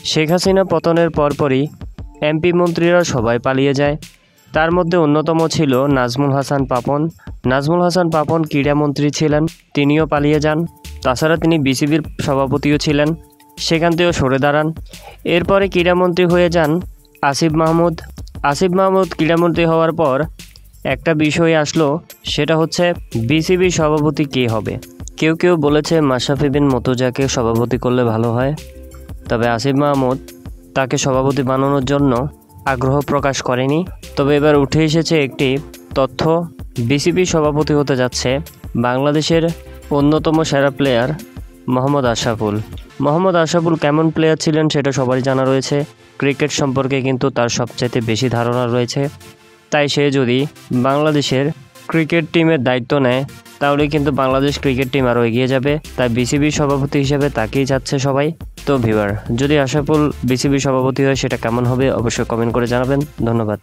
শেখ হাসিনা পতনের পরপরই এমপি মন্ত্রীরা সবাই পালিয়ে যায়। তার মধ্যে অন্যতম ছিল নাজমুল হাসান পাপন। নাজমুল হাসান পাপন ক্রীড়ামন্ত্রী ছিলেন, তিনিও পালিয়ে যান। তাছাড়া তিনি বিসিবির সভাপতিও ছিলেন, সেখান থেকেও সরে দাঁড়ান। এরপরে ক্রীড়ামন্ত্রী হয়ে যান আসিফ মাহমুদ। আসিফ মাহমুদ ক্রীড়ামন্ত্রী হওয়ার পর একটা বিষয় আসলো, সেটা হচ্ছে বিসিবির সভাপতি কে হবে। কেউ কেউ বলেছে মাশরাফি বিন মুর্তজাকে সভাপতি করলে ভালো হয়, তবে আসিফ মাহমুদ তাকে সভাপতি বানানোর জন্য আগ্রহ প্রকাশ করেনি। তবে এবার উঠে এসেছে একটি তথ্য, বিসিবি সভাপতি হতে যাচ্ছে বাংলাদেশের অন্যতম সেরা প্লেয়ার মোহাম্মদ আশরাফুল। মোহাম্মদ আশরাফুল কেমন প্লেয়ার ছিলেন সেটা সবারই জানা রয়েছে। ক্রিকেট সম্পর্কে কিন্তু তার সবচাইতে বেশি ধারণা রয়েছে। তাই সে যদি বাংলাদেশের ক্রিকেট টিমের দায়িত্ব নেয় তাহলে কিন্তু বাংলাদেশ ক্রিকেট টিম আরও এগিয়ে যাবে। তাই বিসিবির সভাপতি হিসেবে তাকেই চাচ্ছে সবাই। তো ভিউয়ার, যদি আশরাফুল বিসিবির সভাপতি হয় সেটা কেমন হবে অবশ্যই কমেন্ট করে জানাবেন। ধন্যবাদ।